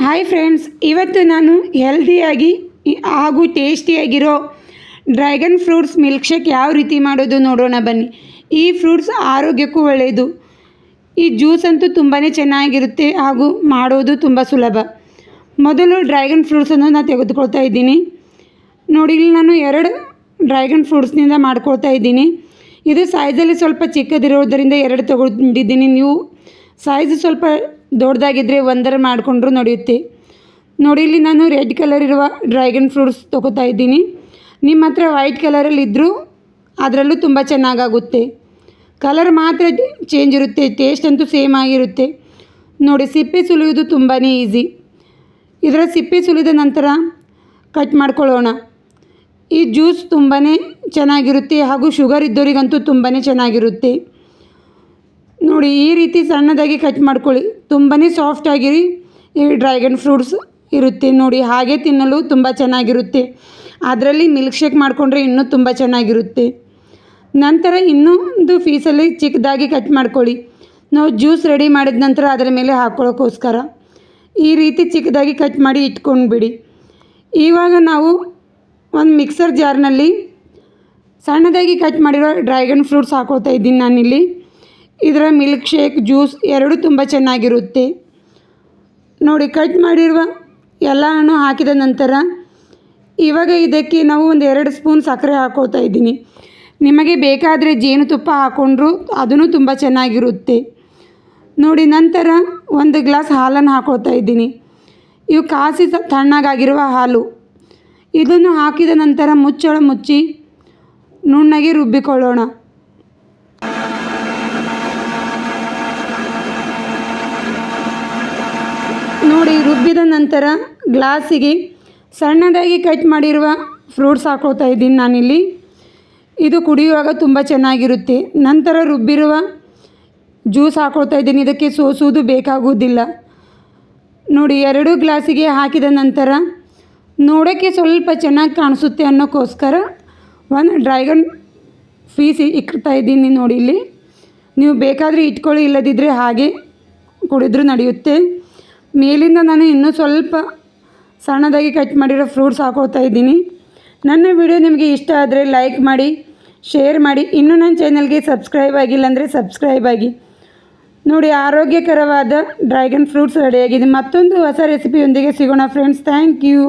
Hi friends, ಇವತ್ತು ನಾನು ಹೆಲ್ದಿಯಾಗಿ ಹಾಗೂ ಟೇಸ್ಟಿಯಾಗಿರೋ ಡ್ರ್ಯಾಗನ್ ಫ್ರೂಟ್ಸ್ ಮಿಲ್ಕ್ ಶೇಕ್ ಯಾವ ರೀತಿ ಮಾಡೋದು ನೋಡೋಣ ಬನ್ನಿ. ಈ ಫ್ರೂಟ್ಸ್ ಆರೋಗ್ಯಕ್ಕೂ ಒಳ್ಳೆಯದು. ಈ ಜ್ಯೂಸ್ ಅಂತೂ ತುಂಬಾ ಚೆನ್ನಾಗಿರುತ್ತೆ ಹಾಗೂ ಮಾಡೋದು ತುಂಬ ಸುಲಭ. ಮೊದಲು ಡ್ರ್ಯಾಗನ್ ಫ್ರೂಟ್ಸನ್ನು ನಾನು ತೆಗೆದುಕೊಳ್ತಾ ಇದ್ದೀನಿ. ನೋಡಿ, ಇಲ್ಲಿ ನಾನು 2 ಡ್ರ್ಯಾಗನ್ ಫ್ರೂಟ್ಸ್ನಿಂದ ಮಾಡ್ಕೊಳ್ತಾ ಇದ್ದೀನಿ. ಇದು ಸೈಜಲ್ಲಿ ಸ್ವಲ್ಪ ಚಿಕ್ಕದಿರೋದರಿಂದ 2 ತಗೊಂಡಿದ್ದೀನಿ. ನೀವು ಸೈಜ್ ಸ್ವಲ್ಪ ದೊಡ್ಡದಾಗಿದ್ದರೆ 1 ಮಾಡಿಕೊಂಡ್ರೂ ನಡೆಯುತ್ತೆ. ನೋಡಿ, ಇಲ್ಲಿ ನಾನು ರೆಡ್ ಕಲರ್ ಇರುವ ಡ್ರ್ಯಾಗನ್ ಫ್ರೂಟ್ಸ್ ತೊಗೋತಾ ಇದ್ದೀನಿ. ನಿಮ್ಮ ಹತ್ರ ವೈಟ್ ಕಲರಲ್ಲಿ ಇದ್ದರೂ ಅದರಲ್ಲೂ ತುಂಬ ಚೆನ್ನಾಗಾಗುತ್ತೆ. ಕಲರ್ ಮಾತ್ರ ಚೇಂಜ್ ಇರುತ್ತೆ, ಟೇಸ್ಟ್ ಅಂತೂ ಸೇಮ್ ಆಗಿರುತ್ತೆ. ನೋಡಿ, ಸಿಪ್ಪೆ ಸುಲಿಯೋದು ತುಂಬಾ ಈಸಿ. ಇದರ ಸಿಪ್ಪೆ ಸುಲಿದ ನಂತರ ಕಟ್ ಮಾಡ್ಕೊಳ್ಳೋಣ. ಈ ಜ್ಯೂಸ್ ತುಂಬಾ ಚೆನ್ನಾಗಿರುತ್ತೆ ಹಾಗೂ ಶುಗರ್ ಇದ್ದವರಿಗಂತೂ ತುಂಬಾ ಚೆನ್ನಾಗಿರುತ್ತೆ. ನೋಡಿ, ಈ ರೀತಿ ಸಣ್ಣದಾಗಿ ಕಟ್ ಮಾಡ್ಕೊಳ್ಳಿ. ತುಂಬಾ ಸಾಫ್ಟಾಗಿ ಈ ಡ್ರ್ಯಾಗನ್ ಫ್ರೂಟ್ಸ್ ಇರುತ್ತೆ. ನೋಡಿ, ಹಾಗೆ ತಿನ್ನಲು ತುಂಬ ಚೆನ್ನಾಗಿರುತ್ತೆ. ಅದರಲ್ಲಿ ಮಿಲ್ಕ್ ಶೇಕ್ ಮಾಡಿಕೊಂಡ್ರೆ ಇನ್ನೂ ತುಂಬ ಚೆನ್ನಾಗಿರುತ್ತೆ. ನಂತರ ಇನ್ನೊಂದು ಪೀಸಲ್ಲಿ ಚಿಕ್ಕದಾಗಿ ಕಟ್ ಮಾಡ್ಕೊಳ್ಳಿ. ನಾವು ಜ್ಯೂಸ್ ರೆಡಿ ಮಾಡಿದ ನಂತರ ಅದರ ಮೇಲೆ ಹಾಕ್ಕೊಳ್ಳೋಕ್ಕೋಸ್ಕರ ಈ ರೀತಿ ಚಿಕ್ಕದಾಗಿ ಕಟ್ ಮಾಡಿ ಇಟ್ಕೊಂಡ್ಬಿಡಿ. ಇವಾಗ ನಾವು ಒಂದು ಮಿಕ್ಸರ್ ಜಾರ್ನಲ್ಲಿ ಸಣ್ಣದಾಗಿ ಕಟ್ ಮಾಡಿರೋ ಡ್ರ್ಯಾಗನ್ ಫ್ರೂಟ್ಸ್ ಹಾಕ್ಕೊಳ್ತಾ ಇದ್ದೀನಿ ನಾನಿಲ್ಲಿ. ಇದರ ಮಿಲ್ಕ್ ಶೇಕ್, ಜ್ಯೂಸ್ ಎರಡೂ ತುಂಬ ಚೆನ್ನಾಗಿರುತ್ತೆ. ನೋಡಿ, ಕಟ್ ಮಾಡಿರುವ ಎಲ್ಲನೂ ಹಾಕಿದ ನಂತರ ಇವಾಗ ಇದಕ್ಕೆ ನಾವು ಒಂದು 2 ಸ್ಪೂನ್ ಸಕ್ಕರೆ ಹಾಕ್ಕೊಳ್ತಾ ಇದ್ದೀನಿ. ನಿಮಗೆ ಬೇಕಾದರೆ ಜೇನುತುಪ್ಪ ಹಾಕ್ಕೊಂಡ್ರೂ ಅದೂ ತುಂಬ ಚೆನ್ನಾಗಿರುತ್ತೆ. ನೋಡಿ, ನಂತರ 1 ಗ್ಲಾಸ್ ಹಾಲನ್ನು ಹಾಕ್ಕೊಳ್ತಾ ಇದ್ದೀನಿ. ಇವು ಕಾಸಿ ತಣ್ಣಗಾಗಿರುವ ಹಾಲು. ಇದನ್ನು ಹಾಕಿದ ನಂತರ ಮುಚ್ಚಿ ನುಣ್ಣಗೆ ರುಬ್ಬಿಕೊಳ್ಳೋಣ. ನೋಡಿ, ರುಬ್ಬಿದ ನಂತರ ಗ್ಲಾಸಿಗೆ ಸಣ್ಣದಾಗಿ ಕಟ್ ಮಾಡಿರುವ ಫ್ರೂಟ್ಸ್ ಹಾಕ್ಕೊಳ್ತಾ ಇದ್ದೀನಿ ನಾನಿಲ್ಲಿ. ಇದು ಕುಡಿಯುವಾಗ ತುಂಬ ಚೆನ್ನಾಗಿರುತ್ತೆ. ನಂತರ ರುಬ್ಬಿರುವ ಜ್ಯೂಸ್ ಹಾಕ್ಕೊಳ್ತಾ ಇದ್ದೀನಿ. ಇದಕ್ಕೆ ಸೋಸುವುದು ಬೇಕಾಗುವುದಿಲ್ಲ. ನೋಡಿ, 2 ಗ್ಲಾಸಿಗೆ ಹಾಕಿದ ನಂತರ ನೋಡೋಕ್ಕೆ ಸ್ವಲ್ಪ ಚೆನ್ನಾಗಿ ಕಾಣಿಸುತ್ತೆ ಅನ್ನೋಕ್ಕೋಸ್ಕರ 1 ಡ್ರ್ಯಾಗನ್ ಪೀಸ್ ಇಡ್ತಾ ಇದ್ದೀನಿ. ನೋಡಿ, ಇಲ್ಲಿ ನೀವು ಬೇಕಾದರೆ ಇಟ್ಕೊಳ್ಳಿ, ಇಲ್ಲದಿದ್ದರೆ ಹಾಗೆ ಕುಡಿದ್ರೂ ನಡೆಯುತ್ತೆ. ಮೇಲಿಂದ ನಾನು ಇನ್ನೂ ಸ್ವಲ್ಪ ಸಣ್ಣದಾಗಿ ಕಟ್ ಮಾಡಿರೋ ಫ್ರೂಟ್ಸ್ ಹಾಕ್ಕೊಳ್ತಾ ಇದ್ದೀನಿ. ನನ್ನ ವಿಡಿಯೋ ನಿಮಗೆ ಇಷ್ಟ ಆದರೆ ಲೈಕ್ ಮಾಡಿ, ಶೇರ್ ಮಾಡಿ. ಇನ್ನೂ ನನ್ನ ಚಾನಲ್ಗೆ ಸಬ್ಸ್ಕ್ರೈಬ್ ಆಗಿಲ್ಲ ಅಂದರೆ ಸಬ್ಸ್ಕ್ರೈಬ್ ಆಗಿ. ನೋಡಿ, ಆರೋಗ್ಯಕರವಾದ ಡ್ರ್ಯಾಗನ್ ಫ್ರೂಟ್ಸ್ ರೆಡಿಯಾಗಿದೆ. ಮತ್ತೊಂದು ಹೊಸ ರೆಸಿಪಿಯೊಂದಿಗೆ ಸಿಗೋಣ ಫ್ರೆಂಡ್ಸ್. Thank you.